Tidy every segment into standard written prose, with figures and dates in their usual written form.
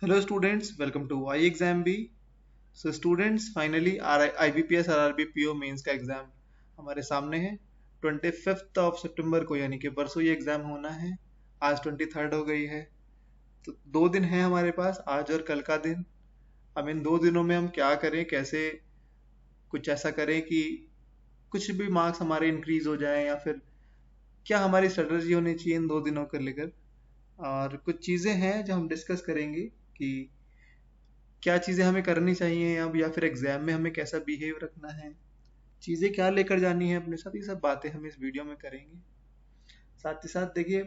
Hello students, welcome to iExamB. So students, finally IBPS और RBPO mains का exam हमारे सामने है 25th ऑफ सितंबर को, यानी कि परसों ये एग्जाम होना है। आज 23rd हो गई है, तो 2 दिन है हमारे पास, आज और कल का दिन। अब इन 2 दिनों में हम क्या करें, कैसे कुछ ऐसा करें कि कुछ भी मार्क्स हमारे इंक्रीज हो जाए, या फिर क्या हमारी स्ट्रेटजी होनी चाहिए इन 2 दिनों को लेकर। और कुछ चीज़ें हैं जो हम डिस्कस करेंगे कि क्या चीज़ें हमें करनी चाहिए अब, या फिर एग्जाम में हमें कैसा बिहेव रखना है, चीज़ें क्या लेकर जानी है अपने साथ, ये सब बातें हम इस वीडियो में करेंगे। साथ ही साथ देखिए,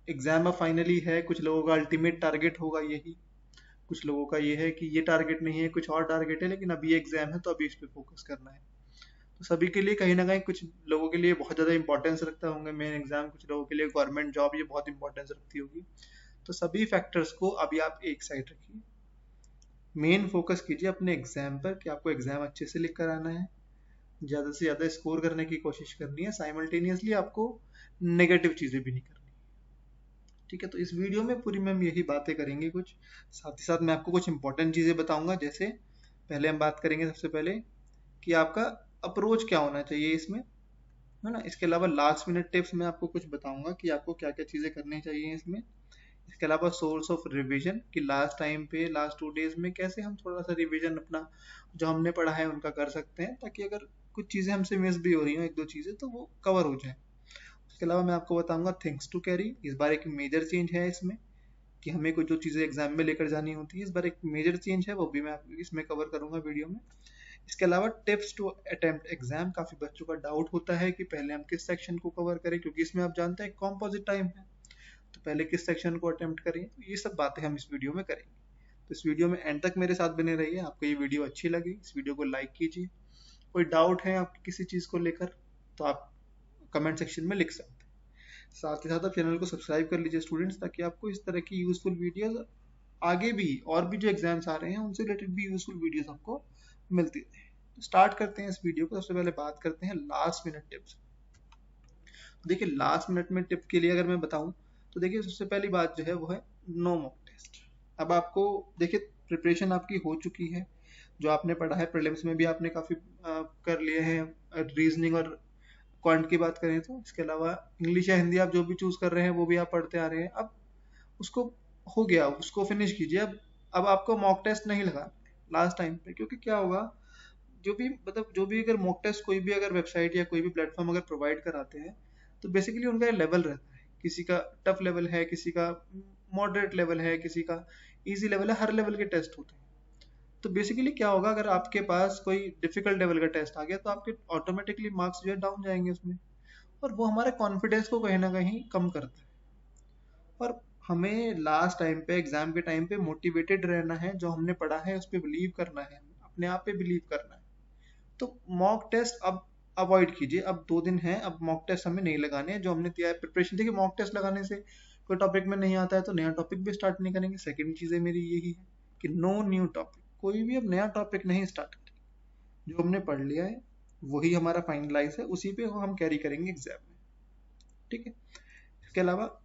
एग्जाम अब फाइनली है, कुछ लोगों का अल्टीमेट टारगेट होगा यही, कुछ लोगों का ये है कि ये टारगेट नहीं है, कुछ और टारगेट है, लेकिन अभी एग्जाम है तो अभी इस पे फोकस करना है। तो सभी के लिए कहीं ना कहीं, कुछ लोगों के लिए बहुत ज़्यादा इंपॉर्टेंस रखता होंगे मेन एग्जाम, कुछ लोगों के लिए गवर्नमेंट जॉब ये बहुत इंपॉर्टेंस रखती होगी। तो सभी फैक्टर्स को अभी आप एक साइड रखिए, मेन फोकस कीजिए अपने एग्जाम पर कि आपको एग्जाम अच्छे से लिख कर आना है, ज़्यादा से ज़्यादा स्कोर करने की कोशिश करनी है। साइमल्टेनियसली आपको नेगेटिव चीज़ें भी नहीं करनी। ठीक है, तो इस वीडियो में पूरी में हम यही बातें करेंगे कुछ। साथ ही साथ मैं आपको कुछ इंपॉर्टेंट चीज़ें बताऊंगा, जैसे पहले हम बात करेंगे सबसे पहले कि आपका अप्रोच क्या होना चाहिए इसमें, है ना। इसके अलावा लास्ट मिनट टिप्स मैं आपको कुछ बताऊंगा कि आपको क्या क्या चीज़ें करनी चाहिए इसमें। इसके अलावा सोर्स ऑफ रिवीजन, कि लास्ट टाइम पे लास्ट 2 डेज में कैसे हम थोड़ा सा रिवीजन अपना जो हमने पढ़ा है उनका कर सकते हैं, ताकि अगर कुछ चीज़ें हमसे मिस भी हो रही हो, एक दो चीज़ें, तो वो कवर हो जाए। इसके अलावा मैं आपको बताऊंगा थिंग्स टू कैरी, इस बार एक मेजर चेंज है इसमें, कि हमें कुछ जो चीज़ें एग्जाम में लेकर जानी होती है, इस बार एक मेजर चेंज है, वो भी मैं इसमें कवर करूंगा वीडियो में। इसके अलावा टिप्स टू अटेम्प्ट एग्जाम, काफ़ी बच्चों का डाउट होता है कि पहले हम किस सेक्शन को कवर करें, क्योंकि इसमें आप जानते हैं कॉम्पोजिट टाइम है, तो पहले किस सेक्शन को अटेम्प्ट करें, तो ये सब बातें हम इस वीडियो में करेंगे। तो इस वीडियो में एंड तक मेरे साथ बने रहिए। आपको ये वीडियो अच्छी लगी, इस वीडियो को लाइक कीजिए। कोई डाउट है आपकी किसी चीज़ को लेकर, तो आप कमेंट सेक्शन में लिख सकते हैं। साथ ही साथ आप चैनल को सब्सक्राइब कर लीजिए स्टूडेंट्स, ताकि आपको इस तरह की यूजफुल वीडियोस आगे भी, और भी जो एग्जाम्स आ रहे हैं उनसे रिलेटेड भी यूजफुल वीडियोस आपको मिलती रहे। तो स्टार्ट करते हैं इस वीडियो को। सबसे पहले बात करते हैं लास्ट मिनट टिप्स। देखिए, लास्ट मिनट में टिप के लिए अगर मैं बताऊं, तो देखिए सबसे पहली बात जो है वो है नो मॉक टेस्ट। अब आपको देखिए, प्रिपरेशन आपकी हो चुकी है, जो आपने पढ़ा है प्रीलिम्स में भी आपने काफ़ी कर लिए हैं, रीजनिंग और क्वांट की बात करें तो। इसके अलावा इंग्लिश या हिंदी आप जो भी चूज कर रहे हैं वो भी आप पढ़ते आ रहे हैं। अब उसको हो गया, उसको फिनिश कीजिए। अब आपको मॉक टेस्ट नहीं लगा लास्ट टाइम पे, क्योंकि क्या होगा, जो भी मतलब जो भी अगर मॉक टेस्ट कोई भी अगर वेबसाइट या कोई भी प्लेटफॉर्म अगर प्रोवाइड कराते हैं, तो बेसिकली उनका लेवल रहता है, किसी का टफ लेवल है, किसी का मॉडरेट लेवल है, किसी का इजी लेवल है, हर लेवल के टेस्ट होते हैं। तो बेसिकली क्या होगा, अगर आपके पास कोई डिफिकल्ट लेवल का टेस्ट आ गया, तो आपके ऑटोमेटिकली मार्क्स जो है डाउन जाएंगे उसमें, और वो हमारे कॉन्फिडेंस को कहीं ना कहीं कम करता है। और हमें लास्ट टाइम पे, एग्जाम के टाइम पे मोटिवेटेड रहना है, जो हमने पढ़ा है उस पर बिलीव करना है, अपने आप पे बिलीव करना है। तो मॉक टेस्ट अब अवॉइड कीजिए। अब 2 दिन है, अब मॉक टेस्ट हमें नहीं लगाने हैं। जो हमने दिया है प्रिपरेशन, देखिए मॉक टेस्ट लगाने से कोई टॉपिक में नहीं आता है तो नया टॉपिक भी स्टार्ट नहीं करेंगे। सेकंड चीज़ है मेरी यही है कि नो न्यू टॉपिक, कोई भी अब नया टॉपिक नहीं स्टार्ट करेंगे। जो हमने पढ़ लिया है वही हमारा फाइनलाइज है, उसी पे हम कैरी करेंगे एग्जाम में। ठीक है, इसके अलावा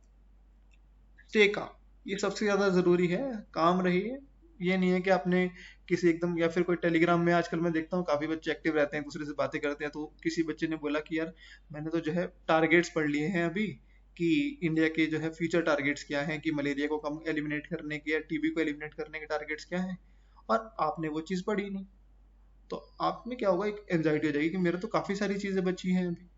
स्टे काम, ये सबसे ज़्यादा ज़रूरी है। काम रहिए। ये नहीं है कि आपने किसी एकदम, या फिर कोई टेलीग्राम में आजकल मैं देखता हूँ काफ़ी बच्चे एक्टिव रहते हैं, दूसरे से बातें करते हैं, तो किसी बच्चे ने बोला कि यार मैंने तो जो है टारगेट्स पढ़ लिए हैं अभी, कि इंडिया के जो है फ्यूचर टारगेट्स क्या हैं, कि मलेरिया को कम एलिमिनेट करने के या टीबी को एलिमिनेट करने के टारगेट्स क्या हैं, और आपने वो चीज़ पढ़ी नहीं। तो आप में क्या होगा, एक एंजाइटी हो जाएगी कि मेरे तो काफ़ी सारी चीज़ें बची हैं अभी।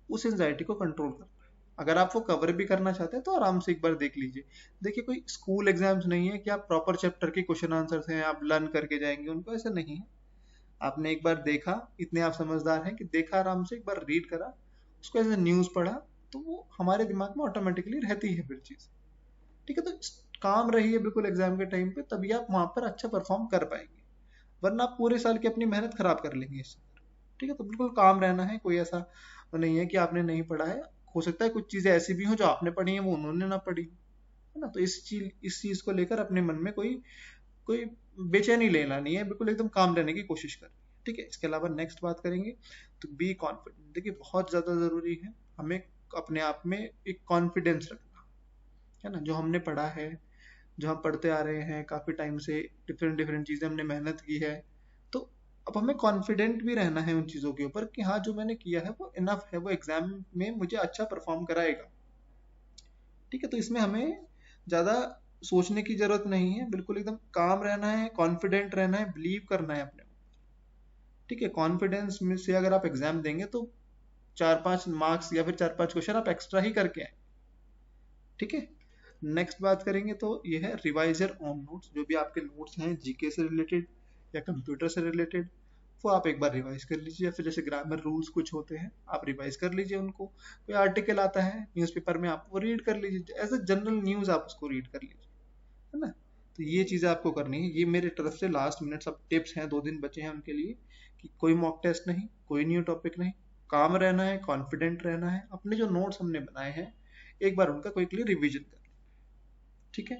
उस एंजाइटी को कंट्रोल करना है। अगर आप वो कवर भी करना चाहते हैं तो आराम से एक बार देख लीजिए। देखिए, कोई स्कूल एग्जाम्स नहीं है कि आप प्रॉपर चैप्टर के क्वेश्चन आंसर्स हैं आप लर्न करके जाएंगे उनको, ऐसा नहीं है। आपने एक बार देखा, इतने आप समझदार हैं कि देखा, आराम से एक बार रीड करा, उसको एज ए न्यूज़ पढ़ा, तो वो हमारे दिमाग में ऑटोमेटिकली रहती है फिर चीज़। ठीक है, तो काम रहिए बिल्कुल एग्जाम के टाइम पे, तभी आप वहां पर अच्छा परफॉर्म कर पाएंगे, वरना आप पूरे साल की अपनी मेहनत खराब कर लेंगे इससे। ठीक है, तो बिल्कुल काम रहना है, कोई ऐसा नहीं है कि आपने नहीं पढ़ा है। हो सकता है कुछ चीजें ऐसी भी हो जो आपने पढ़ी है वो उन्होंने ना पढ़ी, है ना। तो इस चीज को लेकर अपने मन में कोई कोई बेचैनी लेना नहीं है, बिल्कुल एकदम काम रहने की कोशिश करें। ठीक है, इसके अलावा नेक्स्ट बात करेंगे तो बी कॉन्फिडेंट। देखिए, बहुत ज्यादा जरूरी है हमें अपने आप में एक कॉन्फिडेंस रखना, है ना। जो हमने पढ़ा है, जो हम पढ़ते आ रहे हैं काफ़ी टाइम से, डिफरेंट डिफरेंट चीज़ें हमने मेहनत की है, तो अब हमें कॉन्फिडेंट भी रहना है उन चीज़ों के ऊपर कि हाँ जो मैंने किया है वो इनफ है, वो एग्जाम में मुझे अच्छा परफॉर्म कराएगा। ठीक है, तो इसमें हमें ज़्यादा सोचने की जरूरत नहीं है, बिल्कुल एकदम काम रहना है, कॉन्फिडेंट रहना है, बिलीव करना है अपने। ठीक है, कॉन्फिडेंस में से अगर आप एग्जाम देंगे तो 4-5 मार्क्स या फिर 4-5 क्वेश्चन आप एक्स्ट्रा ही करके आए। ठीक है, नेक्स्ट बात करेंगे तो ये है रिवाइजर ऑन नोट्स। जो भी आपके नोट्स हैं जीके से रिलेटेड या कंप्यूटर से रिलेटेड, वो आप एक बार रिवाइज कर लीजिए, या फिर जैसे ग्रामर रूल्स कुछ होते हैं आप रिवाइज कर लीजिए उनको। कोई आर्टिकल आता है न्यूज़पेपर में, आप वो रीड कर लीजिए, एज अ जनरल न्यूज़ आप उसको रीड कर लीजिए, है ना। तो ये चीज़ें आपको करनी है, ये मेरे तरफ से लास्ट मिनट सब टिप्स हैं, 2 दिन बचे हैं उनके लिए, कि कोई मॉक टेस्ट नहीं, कोई न्यू टॉपिक नहीं, काम रहना है, कॉन्फिडेंट रहना है, अपने जो नोट्स हमने बनाए हैं एक बार उनका क्विकली रिवीजन कर। ठीक है,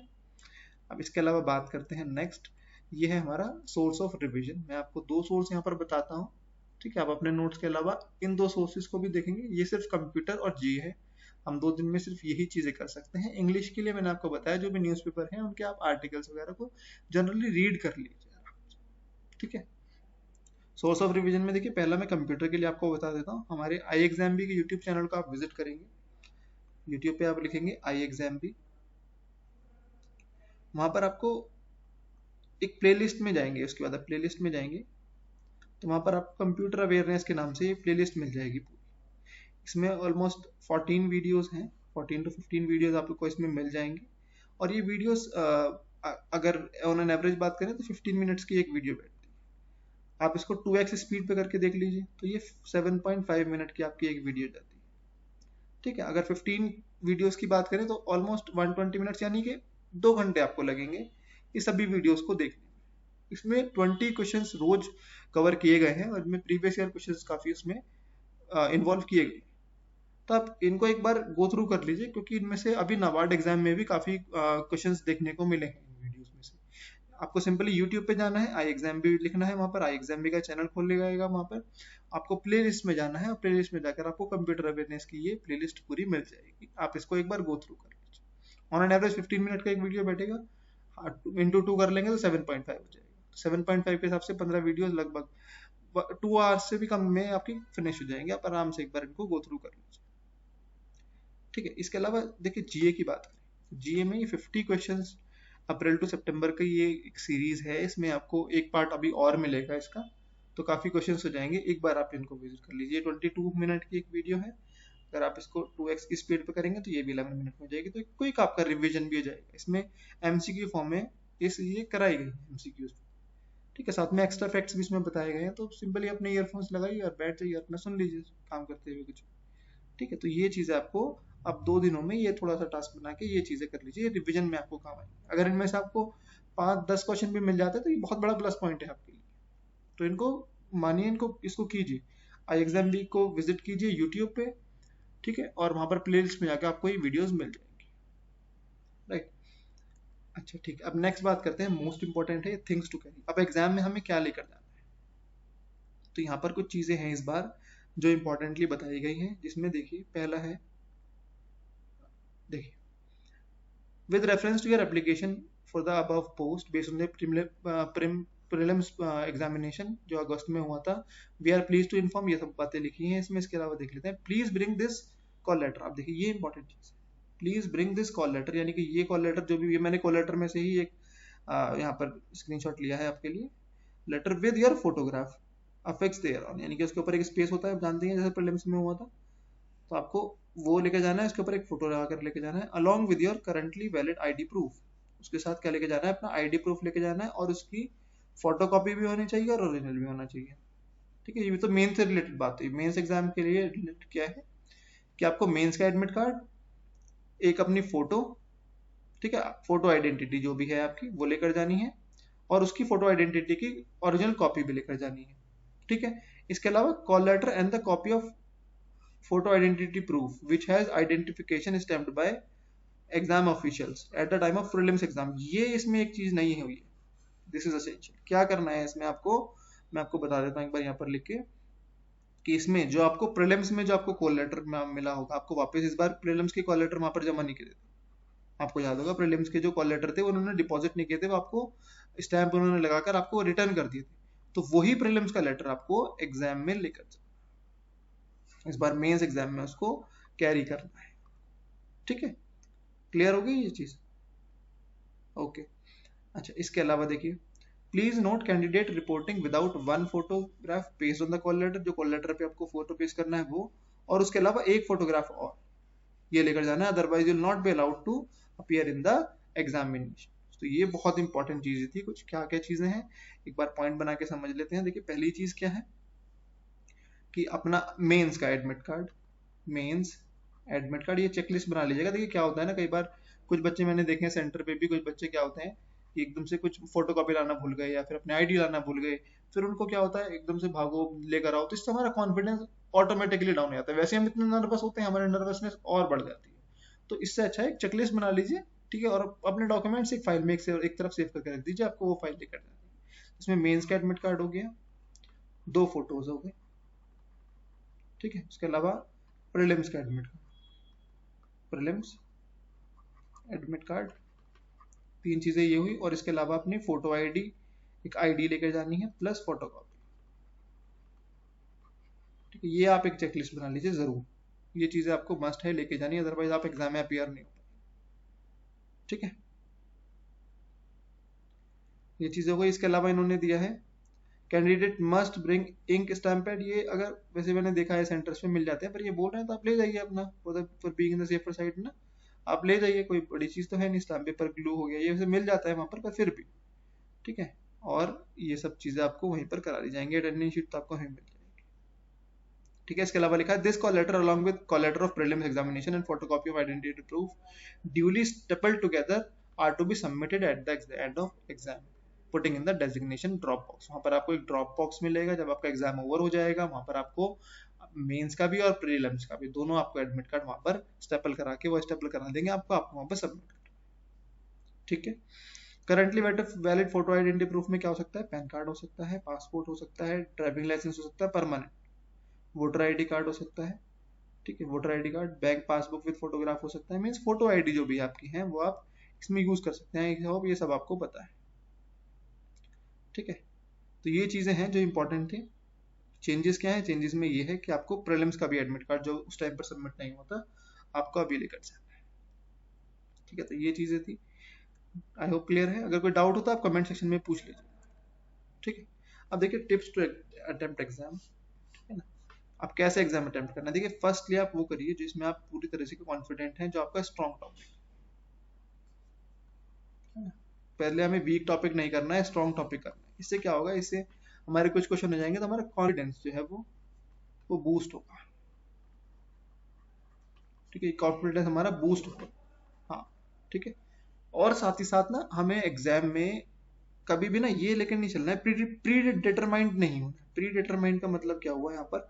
अब इसके अलावा बात करते हैं नेक्स्ट, ये है हमारा सोर्स ऑफ रिवीजन। मैं आपको 2 सोर्स यहाँ पर बताता हूँ। ठीक है, आप अपने नोट्स के अलावा इन 2 सोर्सेज को भी देखेंगे। ये सिर्फ कंप्यूटर और जी है, हम 2 दिन में सिर्फ यही चीजें कर सकते हैं। इंग्लिश के लिए मैंने आपको बताया जो भी न्यूज़पेपर हैं उनके आप आर्टिकल्स वगैरह को जनरली रीड कर लीजिए। ठीक है, सोर्स ऑफ रिवीजन में देखिए, पहला मैं कंप्यूटर के लिए आपको बता देता हूँ। हमारे आई एग्जाम बी के यूट्यूब चैनल को आप विजिट करेंगे, यूट्यूब पे आप लिखेंगे आई एग्जाम बी, वहां पर आपको एक प्लेलिस्ट में जाएंगे, उसके बाद आप प्लेलिस्ट में जाएंगे तो वहां पर आपको कंप्यूटर अवेयरनेस के नाम से ये प्लेलिस्ट मिल जाएगी पूरी। इसमें ऑलमोस्ट 14 वीडियोस हैं, 14 to 15 वीडियोस आपको इसमें मिल जाएंगे। और ये वीडियोस अगर ऑन एन एवरेज बात करें तो 15 मिनट्स की एक वीडियो बैठती है। आप इसको 2x स्पीड पे करके देख लीजिए तो ये 7.5 मिनट की आपकी एक वीडियो जाती है। ठीक है, अगर 15 वीडियोस की बात करें तो ऑलमोस्ट 120 मिनट्स, यानी कि 2 घंटे आपको लगेंगे ये सभी वीडियोस को देखने में। इसमें 20 क्वेश्चंस रोज कवर किए गए हैं और इनमें प्रीवियस ईयर क्वेश्चंस काफी उसमें इन्वॉल्व किए गए। तो आप इनको एक बार गो थ्रू कर लीजिए, क्योंकि इनमें से अभी नाबार्ड एग्जाम में भी काफी क्वेश्चंस देखने को मिले हैं इन वीडियोस में से। आपको सिंपली यूट्यूब पे जाना है, आई एग्जाम भी लिखना है, वहां पर आई एग्जाम भी का चैनल खोल लेगा, वहां पर आपको प्ले लिस्ट में जाना है और प्ले लिस्ट में जाकर आपको कंप्यूटर अवेयरनेस की ये प्ले लिस्ट पूरी मिल जाएगी। आप इसको एक बार गो थ्रू कर लीजिए। ऑन एन एवरेज 15 मिनट का एक वीडियो बैठेगा, इंटू 2 कर लेंगे तो 7.5 हो जाएगा। 7.5 के हिसाब से 15 वीडियो लगभग 2 आवर्स से भी कम में आपकी फिनिश हो जाएंगे। आप आराम से एक बार इनको गो थ्रू कर लीजिए। ठीक है, इसके अलावा देखिए जीए की बात करें, जीए में ये 50 क्वेश्चंस अप्रैल टू सितंबर का ये एक सीरीज है। इसमें आपको एक पार्ट अभी और मिलेगा इसका, तो काफी क्वेश्चंस हो जाएंगे। एक बार आप इनको विजिट कर लीजिए। 22 मिनट की एक वीडियो है, अगर आप इसको 2x की स्पीड पे करेंगे तो ये भी 11 मिनट में हो जाएगी। तो क्विक आपका रिवीजन भी हो जाएगा। इसमें एमसीक्यू फॉर्म में ये कराई गई एमसीक्यूज। ठीक है, साथ में एक्स्ट्रा फैक्ट्स भी इसमें बताए गए हैं, तो सिंपली अपने ईयरफोन्स लगाइए और बैठ जाइए, अपना सुन लीजिए काम करते हुए कुछ। ठीक है, तो ये चीजें आपको अब 2 दिनों में ये थोड़ा सा टास्क बना के ये चीजें कर लीजिए, रिवीजन में आपको काम आएगी। अगर इनमें से आपको 5-10 क्वेश्चन भी मिल जाते हैं तो ये बहुत बड़ा प्लस पॉइंट है आपके लिए। तो इनको मानिए, इनको इसको कीजिए, आई एग्जाम बी को विजिट कीजिए यूट्यूब पे। ठीक है, और वहां पर प्लेलिस्ट में जाकर आपको ये वीडियोस मिल जाएंगी। राइट, अच्छा ठीक है, अब नेक्स्ट बात करते हैं, मोस्ट इंपॉर्टेंट है थिंग्स टू कैरी। अब एग्जाम में हमें क्या लेकर जाना है, तो यहाँ पर कुछ चीजें हैं इस बार जो इंपॉर्टेंटली बताई गई हैं, जिसमें देखिए पहला है, देखिए with reference to your application for the above post based on the prelims examination जो अगस्त में हुआ था, we are pleased to inform, ये सब बातें लिखी हैं इसमें। इसके अलावा देख लेते हैं, please bring this call letter. आप देखिए ये इंपॉर्टेंट चीज है, please bring this call letter, यानी कि ये कॉल लेटर जो भी, ये मैंने कॉल लेटर में से ही एक यहाँ पर स्क्रीनशॉट लिया है आपके लिए। Letter with your photograph affixed thereon, यानी कि उसके ऊपर एक स्पेस होता है, आप जानते हैं जैसे प्रीलिम्स में हुआ था, तो आपको वो लेके जाना है, इसके ऊपर एक फोटो लगा कर लेके जाना है, along with your currently valid ID proof. उसके साथ क्या लेके जाना है, अपना आईडी प्रूफ लेके जाना है, और उसकी फोटो कॉपी भी होनी चाहिए और ओरिजिनल भी होना चाहिए। ठीक है, ये भी तो मेन से रिलेटेड बात है। मेंस एग्जाम के लिए रिलेटेड क्या है कि आपको मेंस का एडमिट कार्ड, एक अपनी फोटो, ठीक है, फोटो आइडेंटिटी जो भी है आपकी वो लेकर जानी है, और उसकी फोटो आइडेंटिटी की ओरिजिनल कॉपी भी लेकर जानी है। ठीक है, इसके अलावा call letter and the copy of photo identity proof which has identification stamped by exam officials at the time of prelims exam। ये इसमें एक चीज नहीं है हुई है, दिस इज असेंशियल। क्या करना है इसमें आपको, मैं आपको बता देता हूँ एक बार यहाँ पर लिख के, कि इसमें जो आपको प्रीलिम्स में जो आपको कॉल लेटर मिला होगा, आपको वापस इस बार प्रीलिम्स की कॉल लेटर वहां पर जमा नहीं किया देता, आपको याद होगा प्रीलिम्स के जो कॉल लेटर थे उन्होंने डिपॉजिट नहीं किए थे, वो आपको स्टैंप उन्होंने लगाकर आपको रिटर्न कर दिए थे। तो वही प्रीलिम्स का लेटर आपको एग्जाम में लेकर जाना, इस बार मेंस एग्जाम में उसको कैरी करना है। ठीक है, क्लियर हो गई ये चीज? ओके। अच्छा, इसके अलावा देखिए, please note candidate reporting without one photograph pasted on the call letter, जो कॉल लेटर पे आपको फोटो पेस्ट करना है वो, और उसके अलावा एक फोटोग्राफ और ये लेकर जाना है, otherwise you will not be allowed to appear in the examination. तो ये बहुत इंपॉर्टेंट चीजें थी। कुछ क्या क्या चीजें हैं एक बार पॉइंट बना के समझ लेते हैं। देखिए, पहली चीज क्या है कि अपना मेंस का admit card, mains admit card, ये चेकलिस्ट बना लीजिएगा। देखिए क्या होता है ना, कई बार कुछ बच्चे मैंने देखे हैं सेंटर पे भी, कुछ बच्चे क्या होते हैं कि एकदम से कुछ फोटोकॉपी लाना भूल गए या फिर अपने आईडी लाना भूल गए, फिर उनको क्या होता है एकदम से भागो लेकर आओ, तो इससे हमारा कॉन्फिडेंस ऑटोमेटिकली डाउन हो जाता है। वैसे हम इतने नर्वस होते हैं, हमारी नर्वसनेस और बढ़ जाती है। तो इससे अच्छा है एक चेकलिस्ट बना लीजिए, ठीक है, और अपने डॉक्यूमेंट्स एक फाइल में एक तरफ सेव करके रख दीजिए, आपको वो फाइल लेकर जानी है। इसमें मेंस का एडमिट कार्ड हो गया, 2 फोटोज हो गए, ठीक है। उसके अलावा प्रीलिम्स का admit card, prelims admit card, 3 चीजें ये हुई। और इसके अलावा अपनी फोटो आईडी, एक आईडी लेकर जानी है प्लस फोटोकॉपी, ठीक है। ये आप एक चेकलिस्ट बना लीजिए जरूर, ये चीजें आपको मस्ट है लेके जानी, अदरवाइज आप एग्जाम में अपीयर नहीं हो पाएंगे, ठीक है। ये चीजें हो गई। इसके अलावा इन्होंने दिया है candidate must bring ink stamp pad. ये अगर वैसे मैंने देखा है सेंटर्स में मिल जाते हैं, पर ये बोल रहे हैं तो आप ले जाइए अपना, for being in the safer side ना, आप ले जाइए, कोई बड़ी चीज तो है नहीं। स्टैम्प पेपर, ग्लू हो गया, ये वैसे मिल जाता है वहां पर फिर भी, ठीक है। और ये सब चीजें आपको वहीं पर करा दी जाएंगी, अटेंडेंस शीट तो आपको वहीं मिल जाएगी, ठीक है। इसके अलावा लिखा है this call letter along with call letter of prelims examination and photocopy of identity proof duly stapled together are to be submitted at the end of exam putting in the designation drop box. वहां पर आपको एक drop box मिलेगा, जब आपका exam over हो जाएगा वहां पर आपको मेंस का भी और प्रीलिम्स का भी दोनों आपको एडमिट कार्ड वहां पर स्टेपल करा के, वो स्टेपल करा देंगे आपको वहां पर सबमिट, ठीक है। Currently valid photo identity proof में क्या हो सकता है, पैन कार्ड हो सकता है, पासपोर्ट हो सकता है, ड्राइविंग लाइसेंस हो सकता है परमानेंट, वोटर आईडी कार्ड हो सकता है, ठीक है, voter ID card, bank passbook with photograph हो सकता है। मींस फोटो आईडी जो भी आपकी है वो आप इसमें यूज कर सकते हैं, ये सब आपको पता है, ठीक है। तो ये चीजें हैं जो इंपॉर्टेंट थी। चेंजेस क्या है, चेंजेस में ये है कि आपको प्रीलिम्स का भी एडमिट कार्ड जो उस टाइम पर सबमिट नहीं होता, आपको अभी लेकर जाना है, ठीक है। तो ये चीजें थी, आई होप क्लियर है। अगर कोई डाउट हो तो आप कमेंट सेक्शन में पूछ लीजिए, ठीक है। अब देखिए टिप्स टू अटेम्प्ट एग्जाम, ठीक है ना। आप कैसे एग्जाम अटेम्प्ट करना है, देखिए फर्स्टली आप वो करिए जिसमें आप पूरी तरह से कॉन्फिडेंट हैं, जो आपका स्ट्रॉन्ग टॉपिक है ना। पहले हमें वीक टॉपिक नहीं करना है, स्ट्रॉन्ग टॉपिक करना है। इससे क्या होगा, इससे हमारे कुछ क्वेश्चन हो जाएंगे तो हमारा कॉन्फिडेंस जो है वो बूस्ट होगा, ठीक है। कॉन्फिडेंस हमारा बूस्ट होगा, हाँ, ठीक है। और साथ ही साथ ना हमें एग्जाम में कभी भी ना ये लेकर नहीं चलना है, प्री डिटरमाइंड नहीं होना। प्री डिटरमाइंड का मतलब क्या हुआ यहाँ पर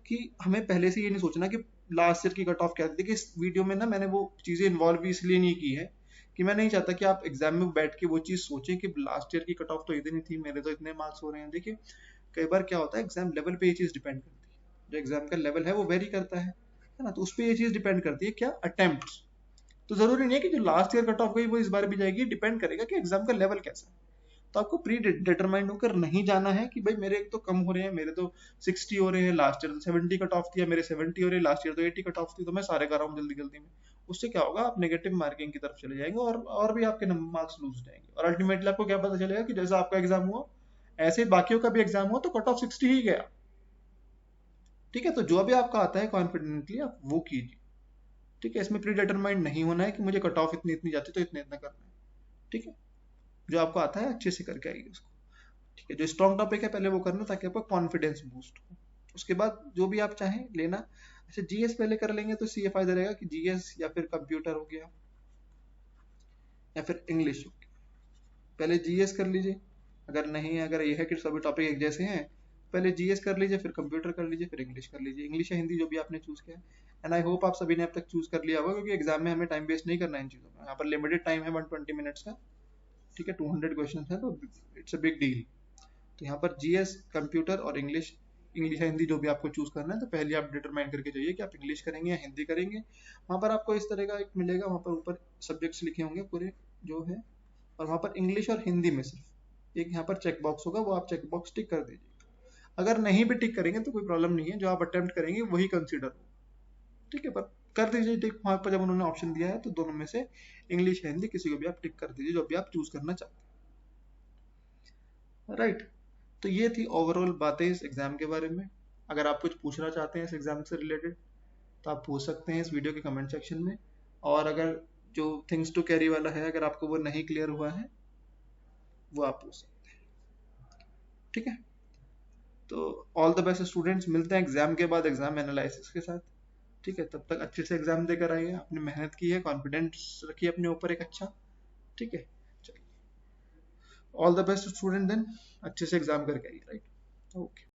कि हमें पहले से ये नहीं सोचना कि लास्ट ईयर की कट ऑफ क्या थी। देखिए इस वीडियो में ना मैंने वो चीजें इन्वॉल्व भी इसलिए नहीं की है कि मैं नहीं चाहता कि आप एग्जाम में बैठ के वो चीज सोचें कि लास्ट ईयर की कट ऑफ तो इतनी थी, मेरे तो इतने मार्क्स हो रहे हैं। देखिए कई बार क्या होता है एग्जाम लेवल पे ये चीज डिपेंड करती है, जो एग्जाम का लेवल है वो वेरी करता है ना, तो उस पर ये चीज डिपेंड करती है क्या, अटेम्प्ट। तो जरूरी नहीं है कि जो लास्ट ईयर कट ऑफ गई वो इस बार भी जाएगी, डिपेंड करेगा कि एग्जाम का लेवल कैसा है। तो आपको प्री डिटरमाइंड होकर नहीं जाना है कि भाई मेरे एक तो कम हो रहे हैं, मेरे तो 60 हो रहे हैं, लास्ट ईयर तो 70 कट ऑफ थी, मेरे 70 हो रहे हैं, लास्ट ईयर तो 80 कट ऑफ थी, तो मैं सारे कर रहा हूँ जल्दी जल्दी में। उससे क्या होगा, आप नेगेटिव मार्किंग की तरफ चले जाएंगे और भी आपके मार्क्स लूज जाएंगे, और अल्टीमेटली आपको क्या पता चलेगा कि जैसा आपका एग्जाम हुआ ऐसे बाकियों का भी एग्जाम हुआ तो कट ऑफ 60 ही गया, ठीक है। तो जो भी आपका आता है कॉन्फिडेंटली आप वो कीजिए, ठीक है। इसमें प्री डिटरमाइंड नहीं होना है कि मुझे कट ऑफ इतनी इतनी जाती तो इतना इतना करना है, ठीक है। जो आपको आता है अच्छे से करके आइए उसको, ठीक है। जो स्ट्रॉन्ग टॉपिक है पहले वो करना ताकि आपका कॉन्फिडेंस बूस्ट हो। उसके बाद जो भी आप चाहें लेना। अच्छा जीएस पहले कर लेंगे तो इससे ये फायदा रहेगा कि जीएस या फिर कंप्यूटर हो गया या फिर इंग्लिश हो गया, पहले जीएस कर लीजिए। अगर नहीं है, अगर ये है कि सभी टॉपिक एक जैसे हैं, पहले जीएस कर लीजिए, फिर कंप्यूटर कर लीजिए, फिर इंग्लिश कर लीजिए, इंग्लिश या हिंदी जो भी आपने चूज किया। एंड आई होप आप सभी ने अब तक चूज कर लिया होगा, क्योंकि एग्जाम में हमें टाइम वेस्ट नहीं करना है इन चीजों में। यहाँ पर लिमिटेड टाइम है 120 मिनट्स का, ठीक है। 200 क्वेश्चन है तो इट्स अ बिग डील। तो यहाँ पर जीएस, कंप्यूटर और इंग्लिश इंग्लिश या हिंदी जो भी आपको चूज करना है, तो पहले आप डिटरमाइन करके जाइए कि आप इंग्लिश करेंगे या हिंदी करेंगे। वहाँ पर आपको इस तरह का एक मिलेगा, वहाँ पर ऊपर सब्जेक्ट्स लिखे होंगे पूरे जो है, और वहाँ पर इंग्लिश और हिंदी में सिर्फ एक यहाँ पर चेक बॉक्स होगा, वो आप चेक बॉक्स टिक कर दीजिए। अगर नहीं भी टिक करेंगे तो कोई प्रॉब्लम नहीं है, जो आप अटेम्प्ट करेंगे वही कंसिडर हो, ठीक है। पर कर दीजिए टिक वहाँ पर, जब उन्होंने ऑप्शन दिया है तो दोनों में से इंग्लिश या हिंदी किसी को भी आप टिक कर दीजिए जो भी आप चूज करना चाहते हैं, राइट। तो ये थी ओवरऑल बातें इस एग्जाम के बारे में। अगर आप कुछ पूछना चाहते हैं इस एग्जाम से रिलेटेड तो आप पूछ सकते हैं इस वीडियो के कमेंट सेक्शन में। और अगर जो थिंग्स टू कैरी वाला है, अगर आपको वो नहीं क्लियर हुआ है, वो आप पूछ सकते हैं, ठीक है। तो ऑल द बेस्ट स्टूडेंट्स, मिलते हैं एग्जाम के बाद एग्जाम एनालिसिस के साथ, ठीक है। तब तक अच्छे से एग्जाम देकर आइए, आपने मेहनत की है, कॉन्फिडेंस रखिए अपने ऊपर एक अच्छा, ठीक है। चलिए, all the best student then, अच्छे से एग्जाम करके आइए, राइट। ओके।